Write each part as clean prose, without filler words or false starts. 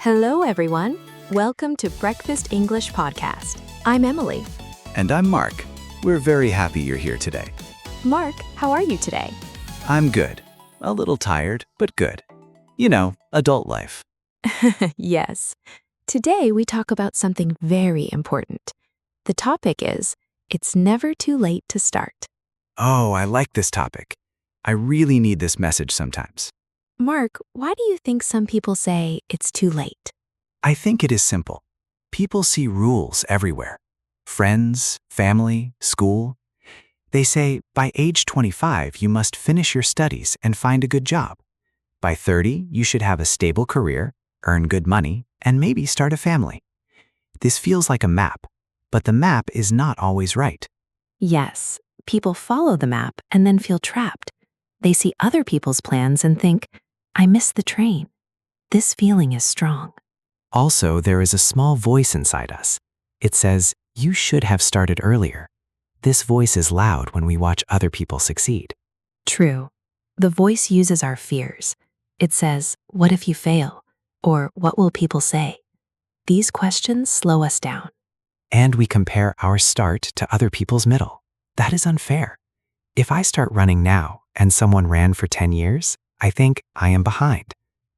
Hello, everyone. Welcome to Breakfast English Podcast. I'm Emily. And I'm Mark. We're very happy you're here today. Mark, how are you today? I'm good. A little tired, but good. You know, adult life. Yes. Today we talk about something very important. The topic is, it's never too late to start. Oh, I like this topic. I really need this message sometimes. Mark, why do you think some people say it's too late? I think it is simple. People see rules everywhere. Friends, family, school. They say, by age 25, you must finish your studies and find a good job. By 30, you should have a stable career, earn good money, and maybe start a family. This feels like a map, but the map is not always right. Yes, people follow the map and then feel trapped. They see other people's plans and think, I missed the train. This feeling is strong. Also, there is a small voice inside us. It says, you should have started earlier. This voice is loud when we watch other people succeed. True. The voice uses our fears. It says, what if you fail? Or what will people say? These questions slow us down. And we compare our start to other people's middle. That is unfair. If I start running now and someone ran for 10 years, I think I am behind.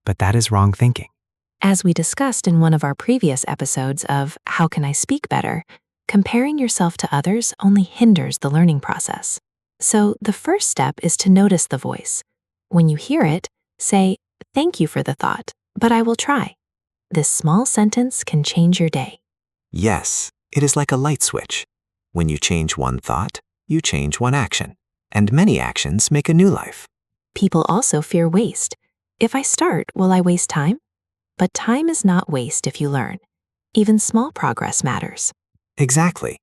But that is wrong thinking. As we discussed in one of our previous episodes of How Can I Speak Better, comparing yourself to others only hinders the learning process. So the first step is to notice the voice. When you hear it, say, thank you for the thought, but I will try. This small sentence can change your day. Yes, it is like a light switch. When you change one thought, you change one action, and many actions make a new life. People also fear waste. If I start, will I waste time? But time is not waste if you learn. Even small progress matters. Exactly.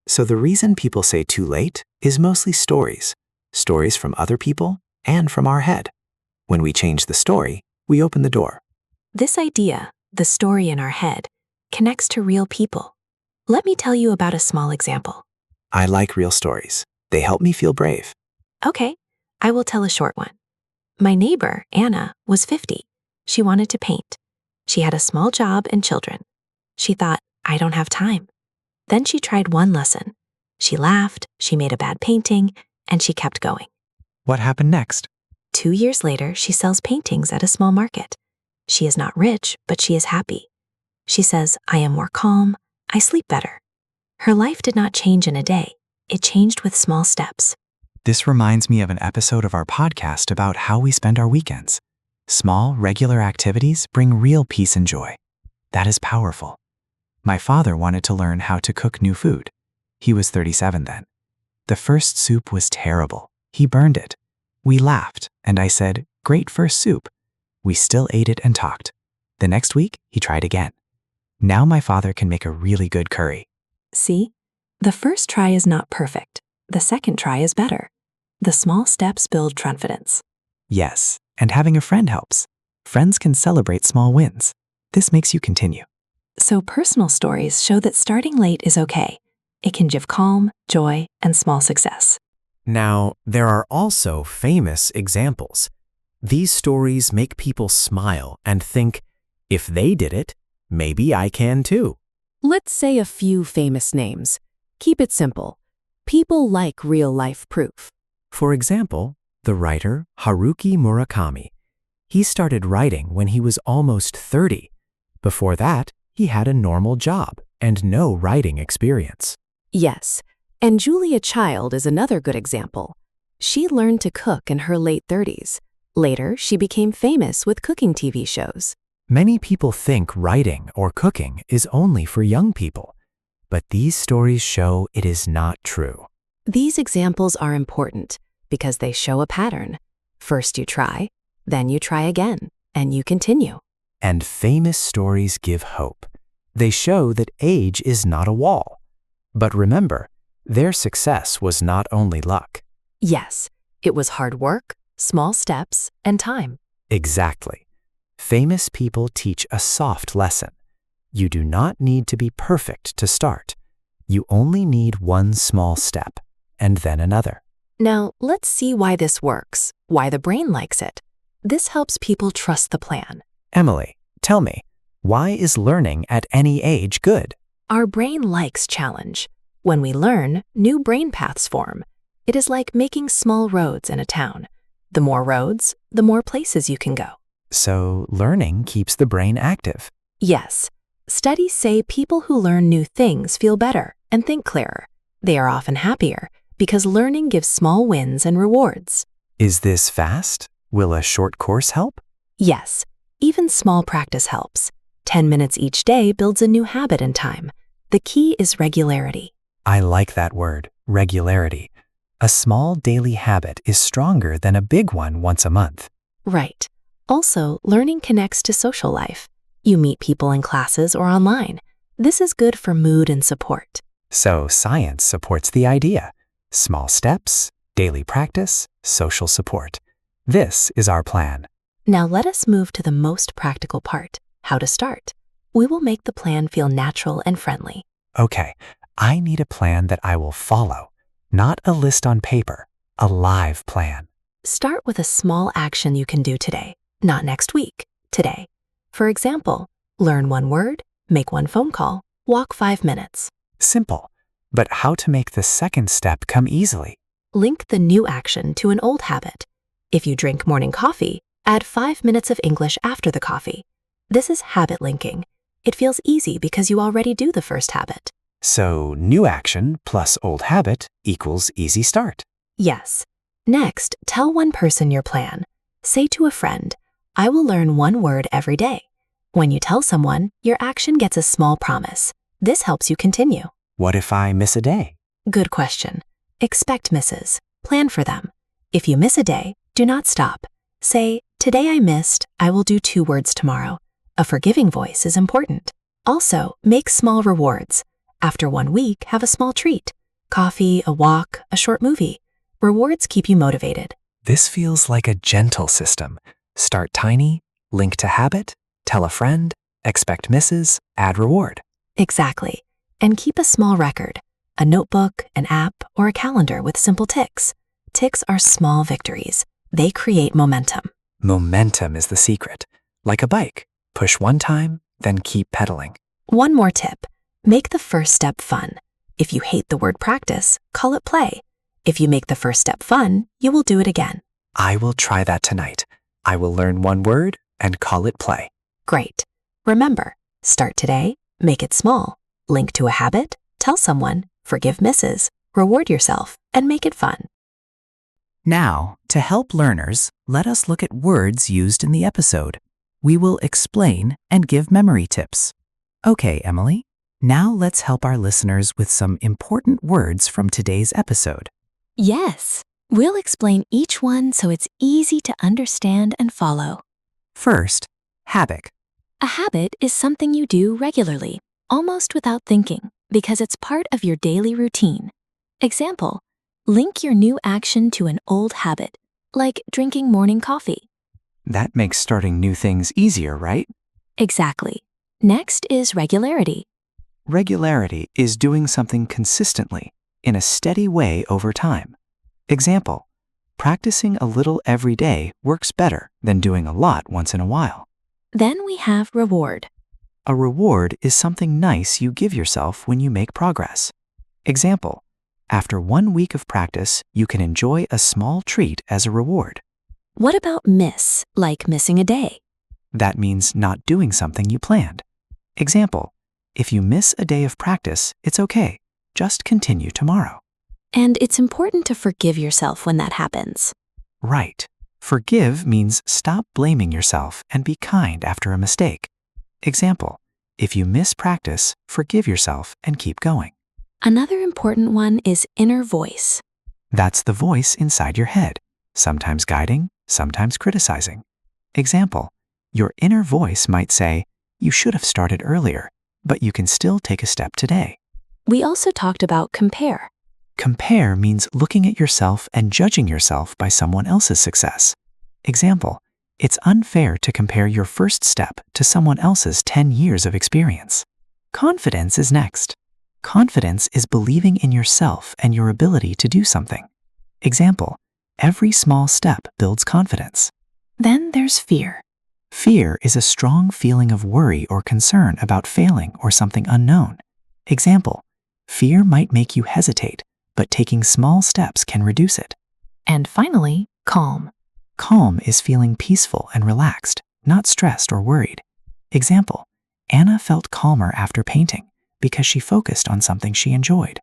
So the reason people say too late is mostly stories. Stories from other people and from our head. When we change the story, we open the door. This idea, the story in our head, connects to real people. Let me tell you about a small example. I like real stories. They help me feel brave. Okay, I will tell a short one. My neighbor, Anna, was 50. She wanted to paint. She had a small job and children. She thought, I don't have time. Then she tried one lesson. She laughed, she made a bad painting, and she kept going. What happened next? 2 years later, she sells paintings at a small market. She is not rich, but she is happy. She says, I am more calm, I sleep better. Her life did not change in a day. It changed with small steps. This reminds me of an episode of our podcast about how we spend our weekends. Small, regular activities bring real peace and joy. That is powerful. My father wanted to learn how to cook new food. He was 37 then. The first soup was terrible. He burned it. We laughed, and I said, great first soup. We still ate it and talked. The next week, he tried again. Now my father can make a really good curry. See? The first try is not perfect. The second try is better. The small steps build confidence. Yes, and having a friend helps. Friends can celebrate small wins. This makes you continue. So personal stories show that starting late is okay. It can give calm, joy, and small success. Now, there are also famous examples. These stories make people smile and think, if they did it, maybe I can too. Let's say a few famous names. Keep it simple. People like real-life proof. For example, the writer Haruki Murakami. He started writing when he was almost 30. Before that, he had a normal job and no writing experience. Yes, and Julia Child is another good example. She learned to cook in her late 30s. Later, she became famous with cooking TV shows. Many people think writing or cooking is only for young people, but these stories show it is not true. These examples are important because they show a pattern. First you try, then you try again, and you continue. And famous stories give hope. They show that age is not a wall. But remember, their success was not only luck. Yes, it was hard work, small steps, and time. Exactly. Famous people teach a soft lesson. You do not need to be perfect to start. You only need one small step, and then another. Now, let's see why this works, why the brain likes it. This helps people trust the plan. Emily, tell me, Why is learning at any age good? Our brain likes challenge. When we learn, new brain paths form. It is like making small roads in a town. The more roads, the more places you can go. So learning keeps the brain active. Yes, studies say people who learn new things feel better and think clearer. They are often happier because learning gives small wins and rewards. Is this fast? Will a short course help? Yes, even small practice helps. 10 minutes each day builds a new habit in time. The key is regularity. I like that word, regularity. A small daily habit is stronger than a big one once a month. Right. Also, learning connects to social life. You meet people in classes or online. This is good for mood and support. So science supports the idea. Small steps, daily practice, social support. This is our plan. Now let us move to the most practical part, how to start. We will make the plan feel natural and friendly. Okay, I need a plan that I will follow. Not a list on paper, a live plan. Start with a small action you can do today, not next week, today. For example, learn one word, make one phone call, walk 5 minutes. Simple, but how to make the second step come easily? Link the new action to an old habit. If you drink morning coffee, add 5 minutes of English after the coffee. This is habit linking. It feels easy because you already do the first habit. So new action plus old habit equals easy start. Yes. Next, tell one person your plan. Say to a friend, I will learn one word every day. When you tell someone, your action gets a small promise. This helps you continue. What if I miss a day? Good question. Expect misses. Plan for them. If you miss a day, do not stop. Say, today I missed, I will do 2 words tomorrow. A forgiving voice is important. Also, make small rewards. After 1 week, have a small treat. Coffee, a walk, a short movie. Rewards keep you motivated. This feels like a gentle system. Start tiny, link to habit, tell a friend, expect misses, add reward. Exactly. And keep a small record. A notebook, an app, or a calendar with simple ticks. Ticks are small victories. They create momentum. Momentum is the secret. Like a bike, push one time, then keep pedaling. One more tip. Make the first step fun. If you hate the word practice, call it play. If you make the first step fun, you will do it again. I will try that tonight. I will learn one word and call it play. Great. Remember, start today, make it small, link to a habit, tell someone, forgive misses, reward yourself, and make it fun. Now, to help learners, let us look at words used in the episode. We will explain and give memory tips. Okay, Emily, now let's help our listeners with some important words from today's episode. Yes, we'll explain each one so it's easy to understand and follow. First, habit. A habit is something you do regularly, almost without thinking, because it's part of your daily routine. Example, link your new action to an old habit, like drinking morning coffee. That makes starting new things easier, right? Exactly. Next is regularity. Regularity is doing something consistently, in a steady way over time. Example, practicing a little every day works better than doing a lot once in a while. Then we have reward. A reward is something nice you give yourself when you make progress. Example, after 1 week of practice, you can enjoy a small treat as a reward. What about miss, like missing a day? That means not doing something you planned. Example, if you miss a day of practice, it's okay. Just continue tomorrow. And it's important to forgive yourself when that happens. Right. Forgive means stop blaming yourself and be kind after a mistake. Example, if you miss practice, forgive yourself and keep going. Another important one is inner voice. That's the voice inside your head, sometimes guiding, sometimes criticizing. Example, your inner voice might say, you should have started earlier, but you can still take a step today. We also talked about compare. Compare means looking at yourself and judging yourself by someone else's success. Example, it's unfair to compare your first step to someone else's 10 years of experience. Confidence is next. Confidence is believing in yourself and your ability to do something. Example, every small step builds confidence. Then there's fear. Fear is a strong feeling of worry or concern about failing or something unknown. Example, fear might make you hesitate, but taking small steps can reduce it. And finally, calm. Calm is feeling peaceful and relaxed, not stressed or worried. Example, Anna felt calmer after painting because she focused on something she enjoyed.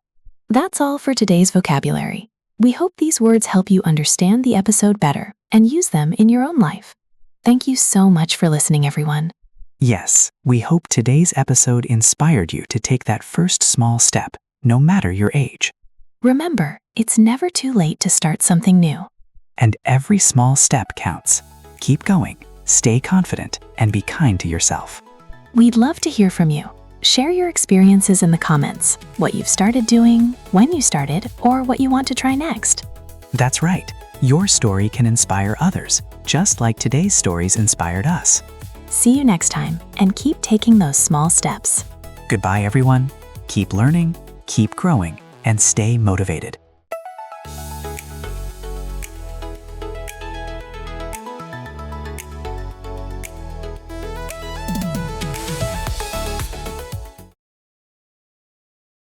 That's all for today's vocabulary. We hope these words help you understand the episode better and use them in your own life. Thank you so much for listening, everyone. Yes, we hope today's episode inspired you to take that first small step, no matter your age. Remember, it's never too late to start something new. And every small step counts. Keep going, stay confident, and be kind to yourself. We'd love to hear from you. Share your experiences in the comments, what you've started doing, when you started, or what you want to try next. That's right. Your story can inspire others, just like today's stories inspired us. See you next time, and keep taking those small steps. Goodbye, everyone. Keep learning, keep growing, and stay motivated.